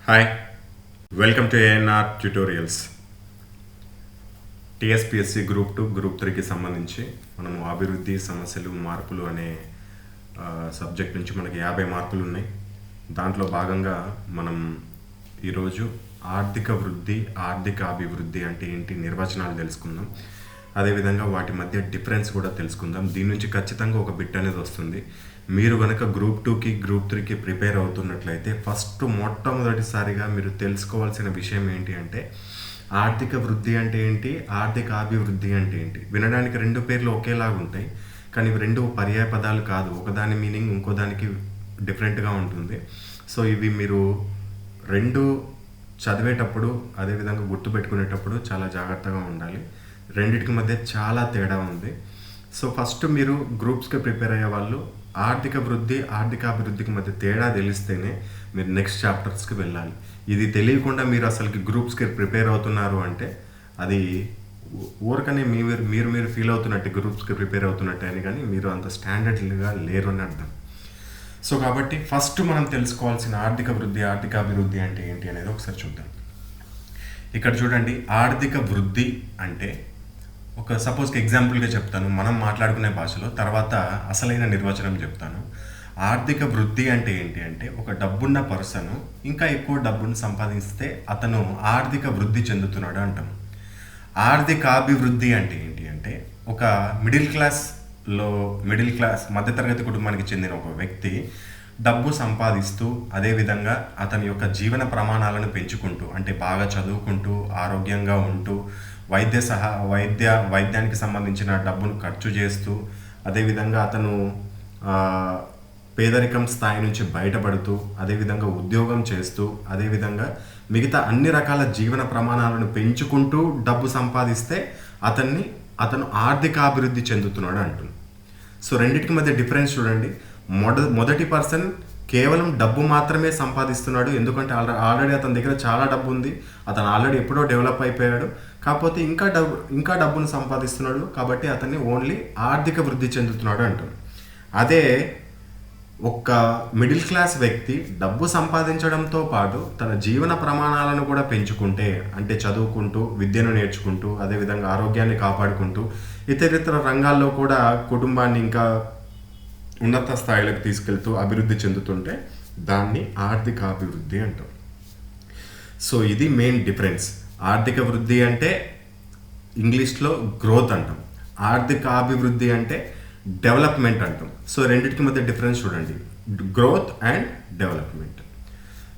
Hi, welcome to ANR tutorials. TSPSC group 2 group 3కి సంబంధించి మనము అభివృద్ధి సమస్యలు మార్పులు అనే సబ్జెక్ట్ నుంచి మనకి 50 మార్కులు ఉన్నాయి. దాంట్లో భాగంగా మనం ఈరోజు ఆర్థిక వృద్ధి ఆర్థిక అభివృద్ధి అంటే ఏంటి నిర్వచనాలు తెలుసుకుందాం. అదేవిధంగా వాటి మధ్య డిఫరెన్స్ కూడా తెలుసుకుందాం. దీని నుంచి ఖచ్చితంగా ఒక బిట్ అనేది వస్తుంది. మీరు కనుక గ్రూప్ 2కి గ్రూప్ 3కి ప్రిపేర్ అవుతున్నట్లయితే మొట్టమొదటిసారిగా మీరు తెలుసుకోవాల్సిన విషయం ఏంటి అంటే ఆర్థిక వృద్ధి అంటే ఏంటి, ఆర్థిక అభివృద్ధి అంటే ఏంటి. వినడానికి రెండు పేర్లు ఒకేలాగా ఉంటాయి, కానీ ఇవి రెండు పర్యాయ పదాలు కాదు. ఒకదాని మీనింగ్ ఇంకో దానికి డిఫరెంట్గా ఉంటుంది. సో ఇవి మీరు రెండు చదివేటప్పుడు అదేవిధంగా గుర్తుపెట్టుకునేటప్పుడు చాలా జాగ్రత్తగా ఉండాలి. రెండిటికి మధ్య చాలా తేడా ఉంది. సో ఫస్ట్ మీరు గ్రూప్స్కి ప్రిపేర్ అయ్యే వాళ్ళు ఆర్థిక వృద్ధి ఆర్థిక అభివృద్ధికి మధ్య తేడా తెలిస్తేనే మీరు నెక్స్ట్ చాప్టర్స్కి వెళ్ళాలి. ఇది తెలియకుండా మీరు అసలుకి గ్రూప్స్కి ప్రిపేర్ అవుతున్నారు అంటే అది ఊరకనే మీరు ఫీల్ అవుతున్నట్టు గ్రూప్స్కి ప్రిపేర్ అవుతున్నట్టే అని, కానీ మీరు అంత స్టాండర్డ్గా లేరు అని అర్థం. సో కాబట్టి ఫస్ట్ మనం తెలుసుకోవాల్సిన ఆర్థిక వృద్ధి ఆర్థిక అభివృద్ధి అంటే ఏంటి అనేది ఒకసారి చూద్దాం. ఇక్కడ చూడండి, ఆర్థిక వృద్ధి అంటే ఒక సపోజ్కి ఎగ్జాంపుల్గా చెప్తాను మనం మాట్లాడుకునే భాషలో, తర్వాత అసలైన నిర్వచనం చెప్తాను. ఆర్థిక వృద్ధి అంటే ఏంటి అంటే ఒక డబ్బున్న పర్సన్ ఇంకా ఎక్కువ డబ్బును సంపాదిస్తే అతను ఆర్థిక వృద్ధి చెందుతున్నాడు అంటాం. ఆర్థిక అభివృద్ధి అంటే ఏంటి అంటే ఒక మిడిల్ క్లాస్ మధ్యతరగతి కుటుంబానికి చెందిన ఒక వ్యక్తి డబ్బు సంపాదిస్తూ అదేవిధంగా అతని యొక్క జీవన ప్రమాణాలను పెంచుకుంటూ, అంటే బాగా చదువుకుంటూ ఆరోగ్యంగా ఉంటూ వైద్యానికి సంబంధించిన డబ్బును ఖర్చు చేస్తూ అదేవిధంగా అతను పేదరికం స్థాయి నుంచి బయటపడుతూ అదేవిధంగా ఉద్యోగం చేస్తూ అదేవిధంగా అన్ని రకాల జీవన ప్రమాణాలను పెంచుకుంటూ డబ్బు సంపాదిస్తే అతను ఆర్థిక అభివృద్ధి చెందుతున్నాడు అంటుంది. సో రెండింటికి మధ్య డిఫరెన్స్ చూడండి. మొదటి పర్సన్ కేవలం డబ్బు మాత్రమే సంపాదిస్తున్నాడు, ఎందుకంటే ఆల్రెడీ అతని దగ్గర చాలా డబ్బు ఉంది, అతను ఆల్రెడీ ఎప్పుడో డెవలప్ అయిపోయాడు, కాకపోతే ఇంకా డబ్బును సంపాదిస్తున్నాడు, కాబట్టి అతన్ని ఓన్లీ ఆర్థిక వృద్ధి చెందుతున్నాడు అంటారు. అదే ఒక మిడిల్ క్లాస్ వ్యక్తి డబ్బు సంపాదించడంతో పాటు తన జీవన ప్రమాణాలను కూడా పెంచుకుంటే, అంటే చదువుకుంటూ విద్యను నేర్చుకుంటూ అదేవిధంగా ఆరోగ్యాన్ని కాపాడుకుంటూ ఇతరితర రంగాల్లో కూడా కుటుంబాన్ని ఇంకా ఉన్నత స్థాయిలకు తీసుకెళ్తూ అభివృద్ధి చెందుతుంటే దాన్ని ఆర్థిక అభివృద్ధి అంటాం. సో ఇది మెయిన్ డిఫరెన్స్. ఆర్థిక వృద్ధి అంటే ఇంగ్లీష్లో గ్రోత్ అంటాం, ఆర్థిక అభివృద్ధి అంటే డెవలప్మెంట్ అంటాం. సో రెండింటికి మధ్య డిఫరెన్స్ చూడండి, గ్రోత్ అండ్ డెవలప్మెంట్.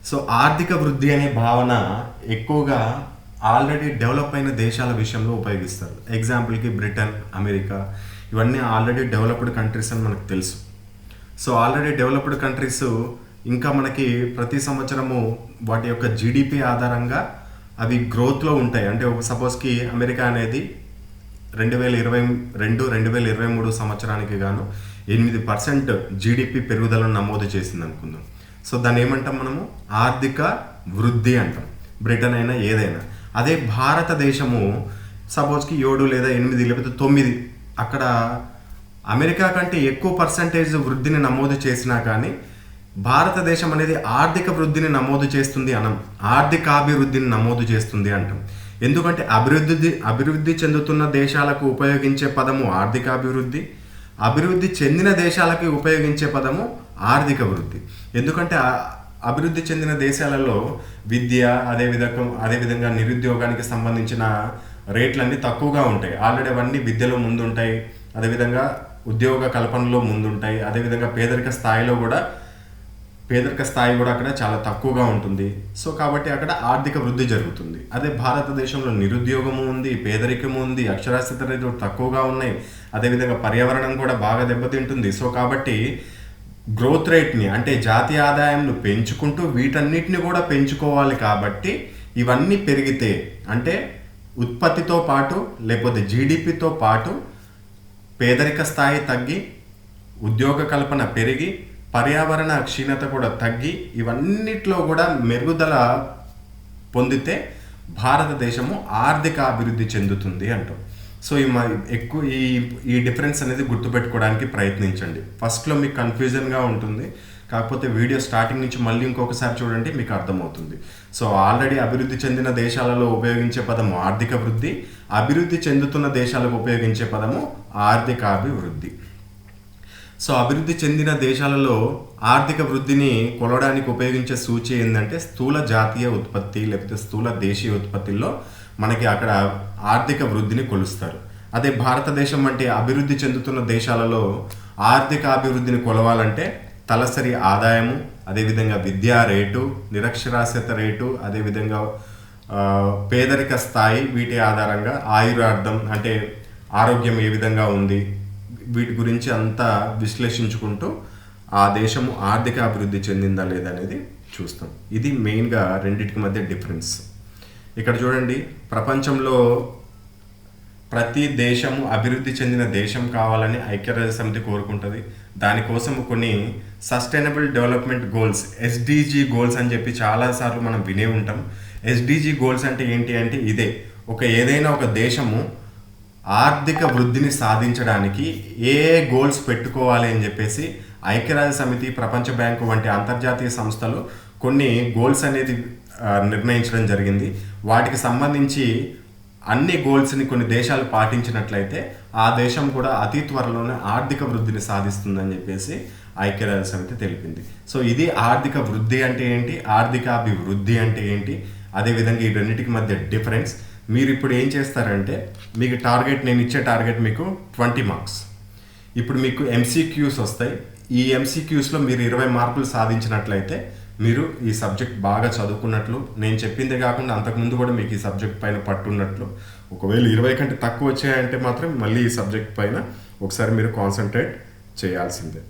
సో ఆర్థిక వృద్ధి అనే భావన ఎక్కువగా ఆల్రెడీ డెవలప్ అయిన దేశాల విషయంలో ఉపయోగిస్తారు. ఎగ్జాంపుల్కి బ్రిటన్, అమెరికా ఇవన్నీ ఆల్రెడీ డెవలప్డ్ కంట్రీస్ అని మనకు తెలుసు. సో ఆల్రెడీ డెవలప్డ్ కంట్రీస్ ఇంకా మనకి ప్రతి సంవత్సరము వాటి యొక్క జీడిపి ఆధారంగా అవి గ్రోత్లో ఉంటాయి. అంటే ఒక సపోజ్కి అమెరికా అనేది 2022-2023 సంవత్సరానికి గాను 8% జీడిపి పెరుగుదలను నమోదు చేసింది అనుకుందాం. సో దాన్ని ఏమంటాం మనము, ఆర్థిక వృద్ధి అంటాం, బ్రిటన్ అయినా ఏదైనా. అదే భారతదేశము సపోజ్కి 7 లేదా 8 లేకపోతే 9 అక్కడ అమెరికా కంటే ఎక్కువ పర్సంటేజ్ వృద్ధిని నమోదు చేసినా కానీ భారతదేశం అనేది ఆర్థిక వృద్ధిని నమోదు చేస్తుంది అనం, ఆర్థిక అభివృద్ధిని నమోదు చేస్తుంది అంటాం. ఎందుకంటే అభివృద్ధి చెందుతున్న దేశాలకు ఉపయోగించే పదము ఆర్థిక అభివృద్ధి, అభివృద్ధి చెందిన దేశాలకి ఉపయోగించే పదము ఆర్థిక వృద్ధి. ఎందుకంటే అభివృద్ధి చెందిన దేశాలలో విద్య అదేవిధంగా నిరుద్యోగానికి సంబంధించిన రేట్లన్నీ తక్కువగా ఉంటాయి. ఆల్రెడీ అవన్నీ విద్యలో ముందుంటాయి, అదేవిధంగా ఉద్యోగ కల్పనలో ముందుంటాయి, అదేవిధంగా పేదరిక స్థాయి కూడా అక్కడ చాలా తక్కువగా ఉంటుంది. సో కాబట్టి అక్కడ ఆర్థిక వృద్ధి జరుగుతుంది. అదే భారతదేశంలో నిరుద్యోగము ఉంది, పేదరికము ఉంది, అక్షరాస్యత రేట్లు తక్కువగా ఉన్నాయి, అదేవిధంగా పర్యావరణం కూడా బాగా దెబ్బతింటుంది. సో కాబట్టి గ్రోత్ రేట్ని అంటే జాతీయ ఆదాయంను పెంచుకుంటూ వీటన్నిటిని కూడా పెంచుకోవాలి. కాబట్టి ఇవన్నీ పెరిగితే అంటే ఉత్పత్తితో పాటు లేకపోతే జీడిపితో పాటు పేదరిక స్థాయి తగ్గి ఉద్యోగ కల్పన పెరిగి పర్యావరణ క్షీణత కూడా తగ్గి ఇవన్నిట్లో కూడా మెరుగుదల పొందితే భారతదేశము ఆర్థిక అభివృద్ధి చెందుతుంది అంటాం. సో ఎక్కువ ఈ డిఫరెన్స్ అనేది గుర్తుపెట్టుకోవడానికి ప్రయత్నించండి. ఫస్ట్లో మీకు కన్ఫ్యూజన్గా ఉంటుంది, కాకపోతే వీడియో స్టార్టింగ్ నుంచి మళ్ళీ ఇంకొకసారి చూడండి, మీకు అర్థమవుతుంది. సో ఆల్రెడీ అభివృద్ధి చెందిన దేశాలలో ఉపయోగించే పదము ఆర్థిక వృద్ధి, అభివృద్ధి చెందుతున్న దేశాలకు ఉపయోగించే పదము ఆర్థికాభివృద్ధి. సో అభివృద్ధి చెందిన దేశాలలో ఆర్థిక వృద్ధిని కొలవడానికి ఉపయోగించే సూచి ఏంటంటే స్థూల జాతీయ ఉత్పత్తి లేకపోతే స్థూల దేశీయ ఉత్పత్తిలో మనకి అక్కడ ఆర్థిక వృద్ధిని కొలుస్తారు. అదే భారతదేశం వంటి అభివృద్ధి చెందుతున్న దేశాలలో ఆర్థిక అభివృద్ధిని కొలవాలంటే తలసరి ఆదాయము, అదేవిధంగా విద్యా రేటు, నిరక్షరాస్యత రేటు, అదేవిధంగా పేదరిక స్థాయి, వీటి ఆధారంగా ఆయురార్థం అంటే ఆరోగ్యం ఏ విధంగా ఉంది, వీటి గురించి అంతా విశ్లేషించుకుంటూ ఆ దేశము ఆర్థిక అభివృద్ధి చెందిందా లేదా అనేది చూస్తాం. ఇది మెయిన్గా రెండింటికి మధ్య డిఫరెన్స్. ఇక్కడ చూడండి, ప్రపంచంలో ప్రతి దేశము అభివృద్ధి చెందిన దేశం కావాలని ఐక్యరాజ్య సమితి కోరుకుంటుంది. దానికోసం కొన్ని sustainable development goals, SDG goals అని చెప్పి చాలాసార్లు మనం వినే ఉంటాం. ఎస్డిజి గోల్స్ అంటే ఏంటి అంటే ఇదే, ఏదైనా ఒక దేశము ఆర్థిక వృద్ధిని సాధించడానికి ఏ గోల్స్ పెట్టుకోవాలి అని చెప్పేసి ఐక్యరాజ్య సమితి, ప్రపంచ బ్యాంకు వంటి అంతర్జాతీయ సంస్థలు కొన్ని గోల్స్ అనేది నిర్ణయించడం జరిగింది. వాటికి సంబంధించి అన్ని గోల్స్ని కొన్ని దేశాలు పాటించినట్లయితే ఆ దేశం కూడా అతి త్వరలోనే ఆర్థిక వృద్ధిని సాధిస్తుందని చెప్పేసి ఐక్యరాజ్య సమితి తెలిపింది. సో ఇది ఆర్థిక వృద్ధి అంటే ఏంటి, ఆర్థిక అభివృద్ధి అంటే ఏంటి, అదేవిధంగా ఈ రెండింటికి మధ్య డిఫరెన్స్. మీరు ఇప్పుడు ఏం చేస్తారంటే, మీకు టార్గెట్, నేను ఇచ్చే టార్గెట్ మీకు 20 మార్క్స్. ఇప్పుడు మీకు ఎంసీక్యూస్ వస్తాయి. ఈ ఎంసీక్యూస్లో మీరు 20 మార్కులు సాధించినట్లయితే మీరు ఈ సబ్జెక్ట్ బాగా చదువుకున్నట్లు, నేను చెప్పిందే కాకుండా అంతకుముందు కూడా మీకు ఈ సబ్జెక్ట్ పైన పట్టున్నట్లు. ఒకవేళ 20 కంటే తక్కువ వచ్చాయంటే మాత్రం మళ్ళీ ఈ సబ్జెక్ట్ పైన ఒకసారి మీరు కాన్సన్ట్రేట్ చేయాల్సిందే.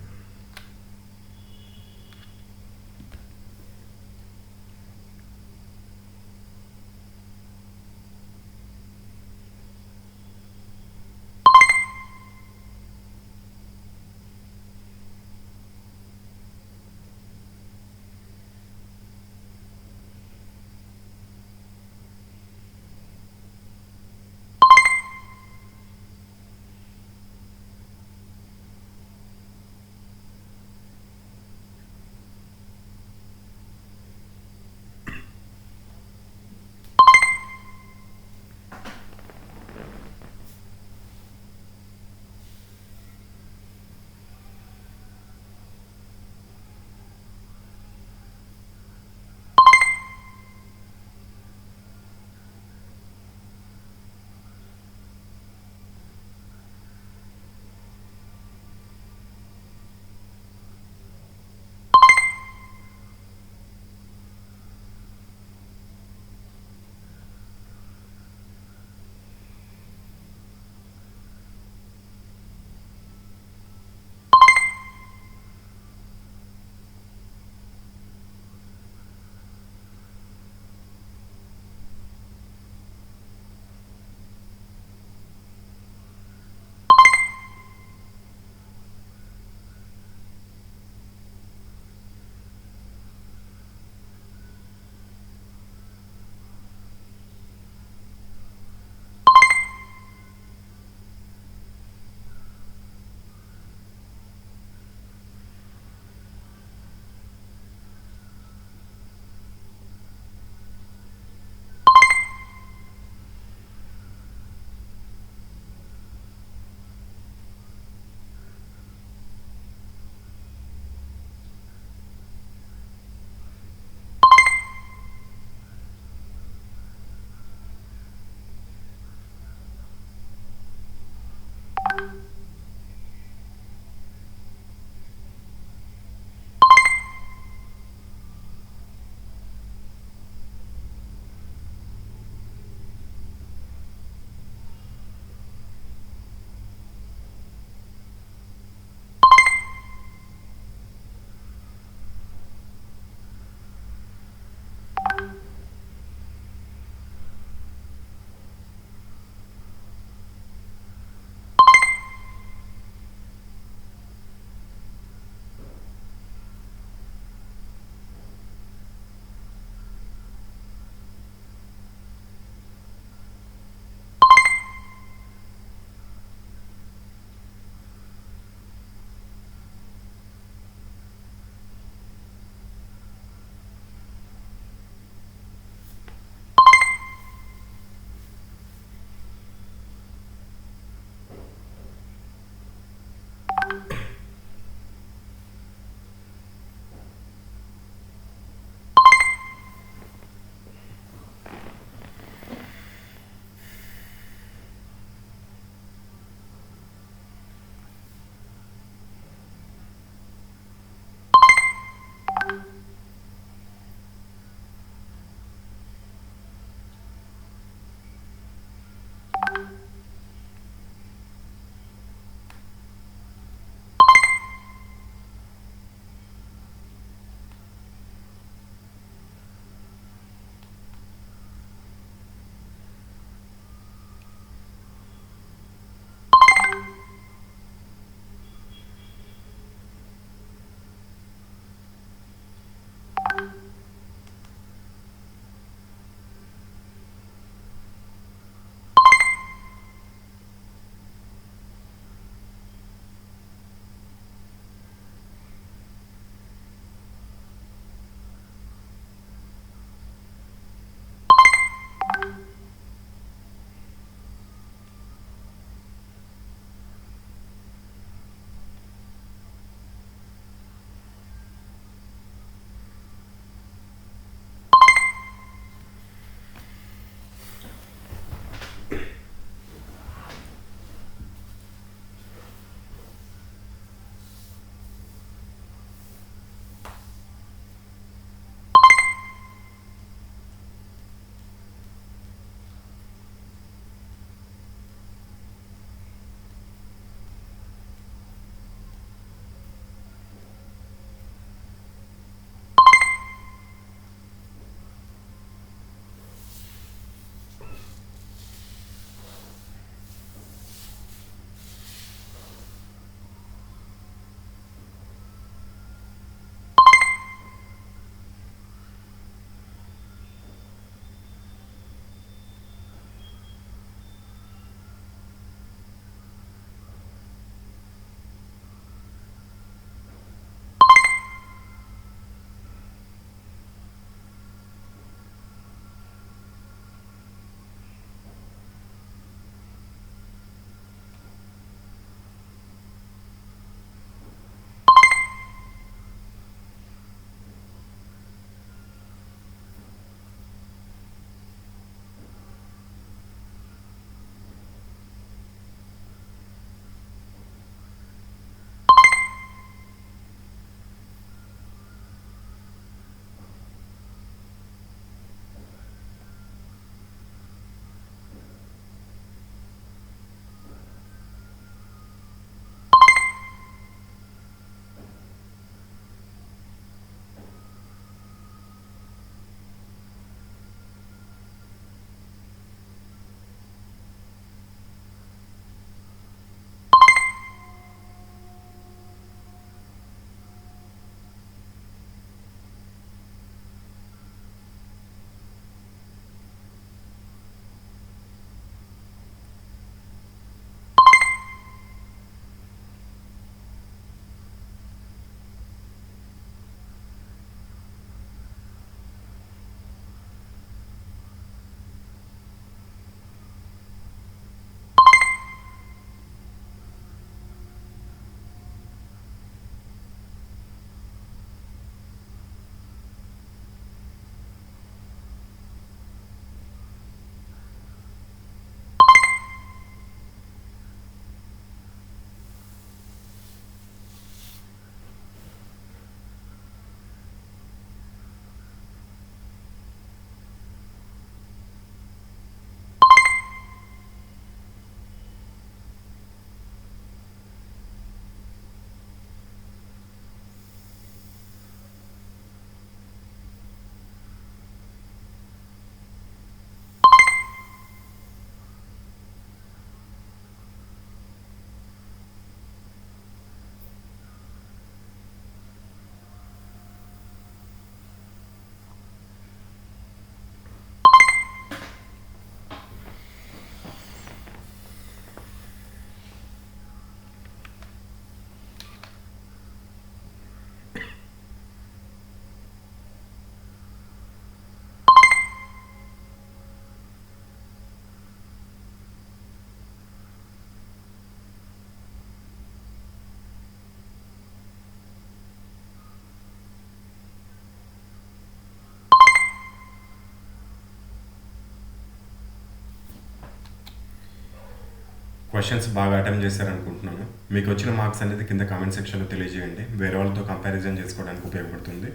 క్వశ్చన్స్ బాగా అటెంప్ట్ చేశారనుకుంటున్నాను. మీకు వచ్చిన మార్క్స్ అనేది కింద కామెంట్ సెక్షన్లో తెలియజేయండి. వేరే వాళ్ళతో కంపారిజన్ చేసుకోవడానికి ఉపయోగపడుతుంది.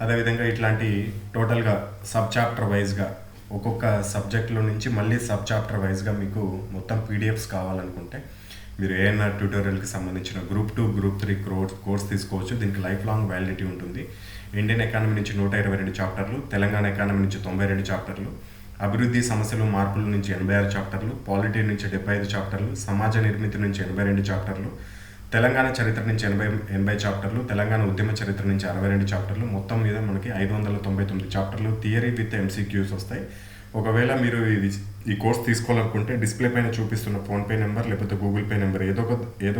అదేవిధంగా ఇట్లాంటి టోటల్గా సబ్ చాప్టర్ వైజ్గా ఒక్కొక్క సబ్జెక్ట్లో నుంచి మళ్ళీ సబ్ చాప్టర్ వైజ్గా మీకు మొత్తం పీడిఎఫ్స్ కావాలనుకుంటే మీరు ఏఎన్ఆర్ ట్యూటోరియల్కి సంబంధించిన గ్రూప్-2 గ్రూప్-3 కోర్స్ తీసుకోవచ్చు. దీనికి లైఫ్ లాంగ్ వ్యాలిడిటీ ఉంటుంది. ఇండియన్ ఎకానమీ నుంచి 122 చాప్టర్లు, తెలంగాణ ఎకానమీ నుంచి 92 చాప్టర్లు, అభివృద్ధి సమస్యలు మార్పుల నుంచి 86 చాప్టర్లు, పాలిటీ నుంచి 75 చాప్టర్లు, సమాజ నిర్మితి నుంచి 82 చాప్టర్లు, తెలంగాణ చరిత్ర నుంచి 80 చాప్టర్లు, తెలంగాణ ఉద్యమ చరిత్ర నుంచి 62 చాప్టర్లు, మొత్తం మీద మనకి 599 చాప్టర్లు థియరీ విత్ ఎంసీక్యూస్ వస్తాయి. ఒకవేళ మీరు ఈ కోర్స్ తీసుకోవాలనుకుంటే డిస్ప్లే పైన చూపిస్తున్న ఫోన్పే నెంబర్ లేకపోతే గూగుల్ పే నెంబర్ ఏదో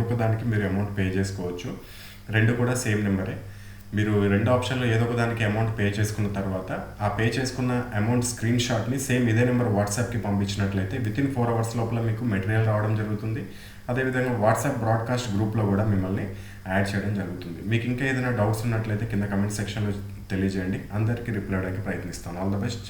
ఒక దానికి మీరు అమౌంట్ పే చేసుకోవచ్చు. రెండు కూడా సేమ్ నెంబరే. మీరు రెండు ఆప్షన్లో ఏదో ఒక దానికి అమౌంట్ పే చేసుకున్న తర్వాత ఆ పే చేసుకున్న అమౌంట్ స్క్రీన్ షాట్ని సేమ్ ఇదే నెంబర్ వాట్సాప్కి పంపించినట్లయితే వితిన్ 4 hours లోపల మీకు మెటీరియల్ రావడం జరుగుతుంది. అదేవిధంగా వాట్సాప్ బ్రాడ్కాస్ట్ గ్రూప్లో కూడా మిమ్మల్ని యాడ్ చేయడం జరుగుతుంది. మీకు ఇంకా ఏదైనా డౌట్స్ ఉన్నట్లయితే కింద కమెంట్ సెక్షన్లో తెలియజేయండి. అందరికీ రిప్లై అవ్వడానికి ప్రయత్నిస్తాను. All the best.